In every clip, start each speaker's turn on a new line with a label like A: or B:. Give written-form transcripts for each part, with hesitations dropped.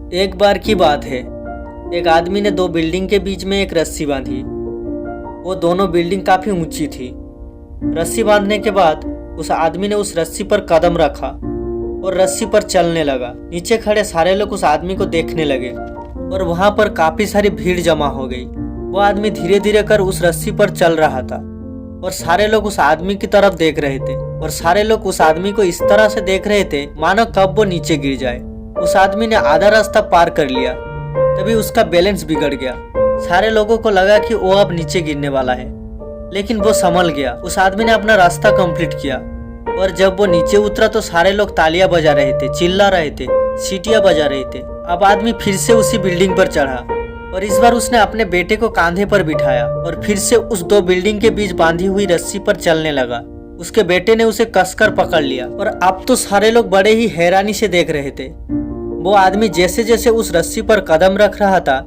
A: एक बार की बात है, एक आदमी ने दो बिल्डिंग के बीच में एक रस्सी बांधी। वो दोनों बिल्डिंग काफी ऊंची थी। रस्सी बांधने के बाद उस आदमी ने उस रस्सी पर कदम रखा और रस्सी पर चलने लगा। नीचे खड़े सारे लोग उस आदमी को देखने लगे और वहां पर काफी सारी भीड़ जमा हो गई। वो आदमी धीरे धीरे कर उस रस्सी पर चल रहा था और सारे लोग उस आदमी की तरफ देख रहे थे और सारे लोग उस आदमी को इस तरह से देख रहे थे मानो कब वो नीचे गिर जाए। उस आदमी ने आधा रास्ता पार कर लिया, तभी उसका बैलेंस बिगड़ गया। सारे लोगों को लगा कि वो अब नीचे गिरने वाला है, लेकिन वो संभल गया। उस आदमी ने अपना रास्ता कंप्लीट किया और जब वो नीचे उतरा तो सारे लोग तालियां बजा रहे थे, चिल्ला रहे थे, सीटियां बजा रहे थे। अब आदमी फिर से उसी बिल्डिंग पर चढ़ा और इस बार उसने अपने बेटे को कांधे पर बिठाया और फिर से उस दो बिल्डिंग के बीच बांधी हुई रस्सी पर चलने लगा। उसके बेटे ने उसे कसकर पकड़ लिया और अब तो सारे लोग बड़े ही हैरानी से देख रहे थे। वो आदमी जैसे जैसे उस रस्सी पर कदम रख रहा था,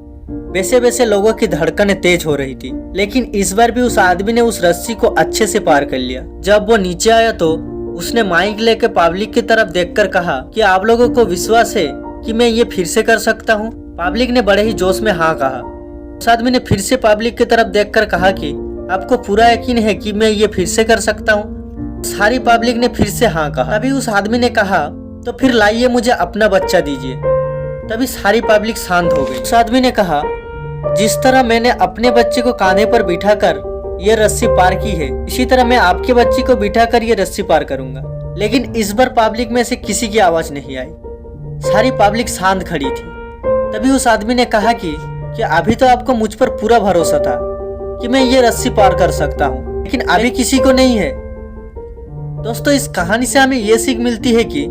A: वैसे वैसे लोगों की धड़कनें तेज हो रही थी। लेकिन इस बार भी उस आदमी ने उस रस्सी को अच्छे से पार कर लिया। जब वो नीचे आया तो उसने माइक लेकर पब्लिक की तरफ देखकर कहा कि आप लोगों को विश्वास है कि मैं ये फिर से कर सकता हूँ? पब्लिक ने बड़े ही जोश में हाँ कहा। उस आदमी ने फिर से पब्लिक की तरफ देखकर कहा कि आपको पूरा यकीन है कि मैं ये फिर से कर सकता हूँ? सारी पब्लिक ने फिर से हाँ कहा। तभी उस आदमी ने कहा, तो फिर लाइए मुझे अपना बच्चा दीजिए। तभी सारी पब्लिक शांत हो गई। उस आदमी ने कहा, जिस तरह मैंने अपने बच्चे को कांधे पर बिठाकर ये रस्सी पार की है, इसी तरह मैं आपके बच्चे को बिठाकर ये रस्सी पार करूंगा। लेकिन इस बार पब्लिक में से किसी की आवाज नहीं आई। सारी पब्लिक शांत खड़ी थी। तभी उस आदमी ने कहा कि अभी तो आपको मुझ पर पूरा भरोसा था कि मैं ये रस्सी पार कर सकता हूँ, लेकिन अभी किसी को नहीं है। दोस्तों, इस कहानी से हमें ये सीख मिलती है कि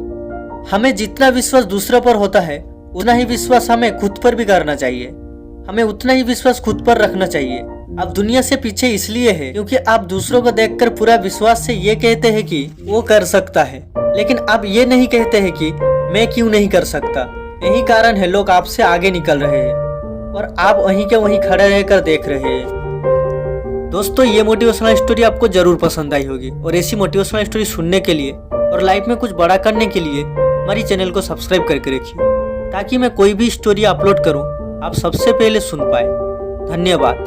A: हमें जितना विश्वास दूसरों पर होता है, उतना ही विश्वास हमें खुद पर भी करना चाहिए। हमें उतना ही विश्वास खुद पर रखना चाहिए। आप दुनिया से पीछे इसलिए है क्योंकि आप दूसरों को देखकर पूरा विश्वास से ये कहते हैं कि वो कर सकता है, लेकिन आप ये नहीं कहते हैं कि मैं क्यों नहीं कर सकता। यही कारण है लोग आपसे आगे निकल रहे हैं और आप वहीं के वहीं खड़े रहकर देख रहे हैं। दोस्तों, ये मोटिवेशनल स्टोरी आपको जरूर पसंद आई होगी और ऐसी मोटिवेशनल स्टोरी सुनने के लिए और लाइफ में कुछ बड़ा करने के लिए हमारी चैनल को सब्सक्राइब करके रखिए, ताकि मैं कोई भी स्टोरी अपलोड करूं आप सबसे पहले सुन पाए। धन्यवाद।